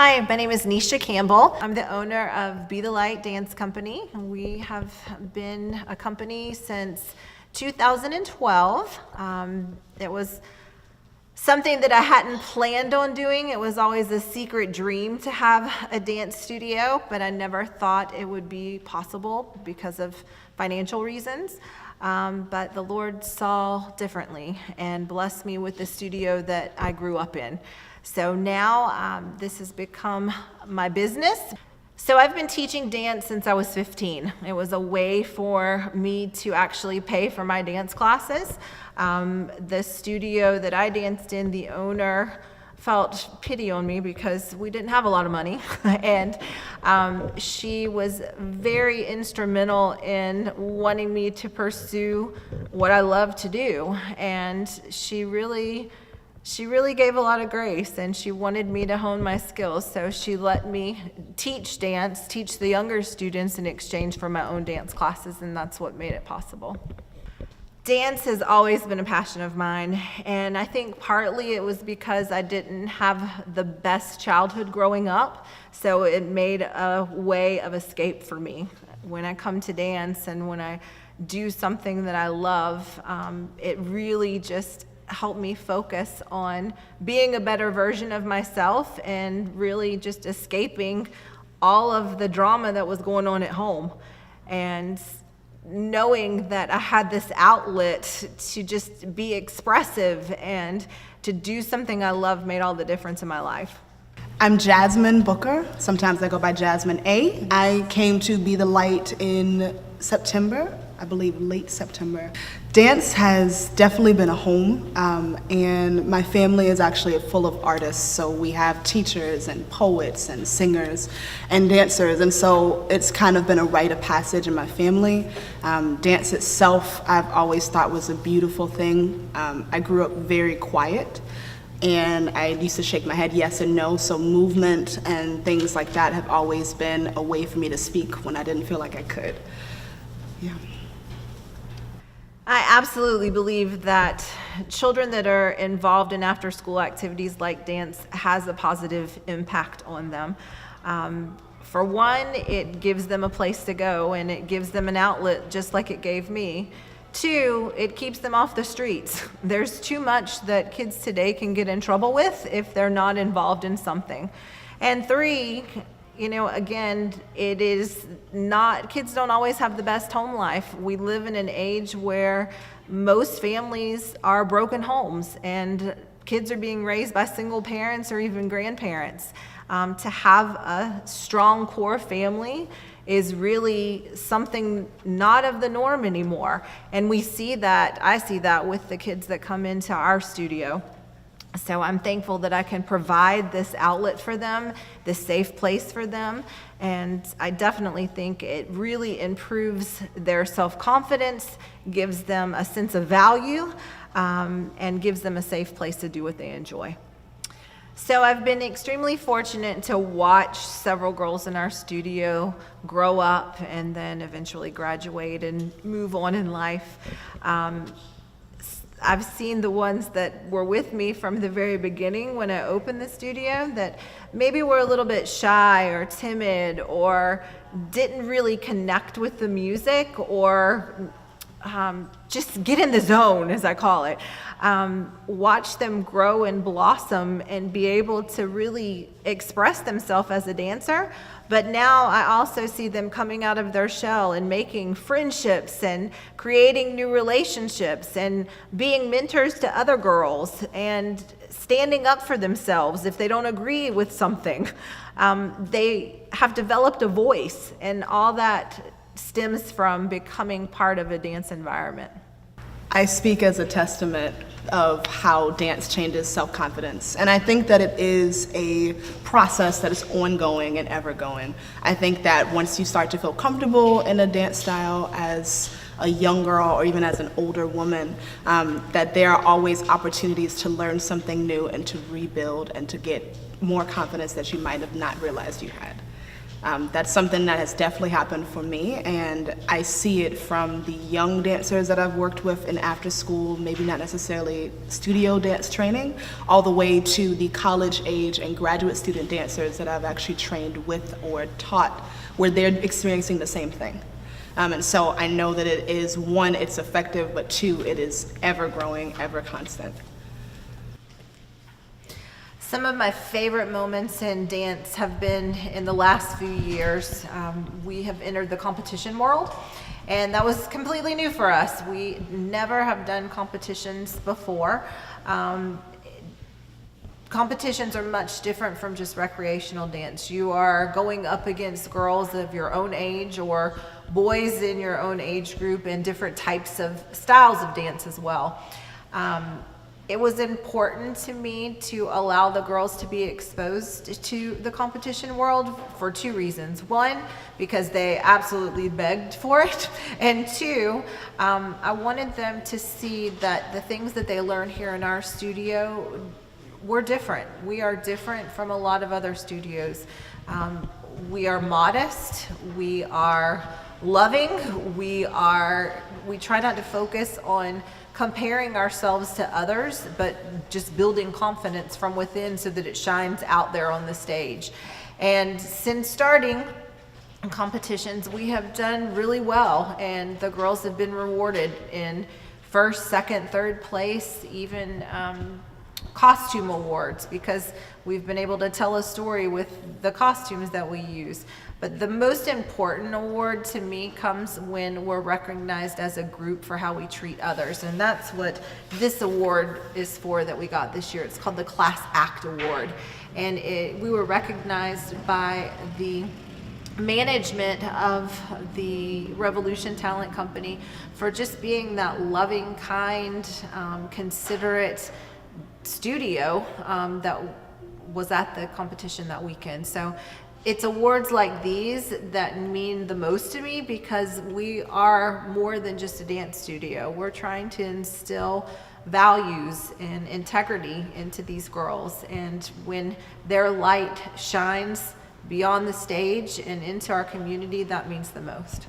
Hi, my name is Nisha Campbell. I'm the owner of Be the Light Dance Company. We have been a company since 2012. It was something that I hadn't planned on doing. It was always a secret dream to have a dance studio, but I never thought it would be possible because of financial reasons. But the Lord saw differently and blessed me with the studio that I grew up in. So now this has become my business. So I've been teaching dance since I was 15. It was a way for me to actually pay for my dance classes. The studio that I danced in, the owner felt pity on me because we didn't have a lot of money. And she was very instrumental in wanting me to pursue what I love to do. And she really gave a lot of grace, and she wanted me to hone my skills. So she let me teach dance, teach the younger students in exchange for my own dance classes, and that's what made it possible. Dance has always been a passion of mine, and I think partly it was because I didn't have the best childhood growing up, so it made a way of escape for me. When I come to dance and when I do something that I love, it really just helped me focus on being a better version of myself and really just escaping all of the drama that was going on at home. And knowing that I had this outlet to just be expressive and to do something I love made all the difference in my life. I'm Jasmine Booker. Sometimes I go by Jasmine A. I came to Be the Light in September, I believe late September. Dance has definitely been a home, and my family is actually full of artists, so we have teachers and poets and singers and dancers, and so it's kind of been a rite of passage in my family. Dance itself, I've always thought was a beautiful thing. I grew up very quiet, and I used to shake my head yes and no, so movement and things like that have always been a way for me to speak when I didn't feel like I could. Yeah. I absolutely believe that children that are involved in after-school activities like dance has a positive impact on them. For one, it gives them a place to go and it gives them an outlet just like it gave me. Two, it keeps them off the streets. There's too much that kids today can get in trouble with if they're not involved in something. And three, again, it is not, kids don't always have the best home life. We live in an age where most families are broken homes and kids are being raised by single parents or even grandparents. To have a strong core family is really something not of the norm anymore. And I see that with the kids that come into our studio. So I'm thankful that I can provide this outlet for them, this safe place for them, and I definitely think it really improves their self-confidence, gives them a sense of value, and gives them a safe place to do what they enjoy. So I've been extremely fortunate to watch several girls in our studio grow up and then eventually graduate and move on in life. I've seen the ones that were with me from the very beginning when I opened the studio that maybe were a little bit shy or timid or didn't really connect with the music or just get in the zone, as I call it. Watch them grow and blossom and be able to really express themselves as a dancer. But now I also see them coming out of their shell and making friendships and creating new relationships and being mentors to other girls and standing up for themselves if they don't agree with something. They have developed a voice, and all that stems from becoming part of a dance environment. I speak as a testament of how dance changes self-confidence. And I think that it is a process that is ongoing and ever going. I think that once you start to feel comfortable in a dance style as a young girl or even as an older woman, that there are always opportunities to learn something new and to rebuild and to get more confidence that you might have not realized you had. That's something that has definitely happened for me, and I see it from the young dancers that I've worked with in after school, maybe not necessarily studio dance training, all the way to the college age and graduate student dancers that I've actually trained with or taught, where they're experiencing the same thing. And so I know that it is, one, it's effective, but two, it is ever growing, ever constant. Some of my favorite moments in dance have been in the last few years. We have entered the competition world, and that was completely new for us. We never have done competitions before. Competitions are much different from just recreational dance. You are going up against girls of your own age or boys in your own age group and different types of styles of dance as well. It was important to me to allow the girls to be exposed to the competition world for two reasons. One, because they absolutely begged for it. And two, I wanted them to see that the things that they learn here in our studio were different. We are different from a lot of other studios. We are modest, we are loving, we try not to focus on comparing ourselves to others, but just building confidence from within so that it shines out there on the stage. And since starting competitions, we have done really well, and the girls have been rewarded in first, second, third place, even costume awards, because we've been able to tell a story with the costumes that we use. But the most important award to me comes when we're recognized as a group for how we treat others. And that's what this award is for that we got this year. It's called the Class Act Award. And we were recognized by the management of the Revolution Talent Company for just being that loving, kind, considerate studio that was at the competition that weekend. So it's awards like these that mean the most to me, because we are more than just a dance studio. We're trying to instill values and integrity into these girls, and when their light shines beyond the stage and into our community, that means the most.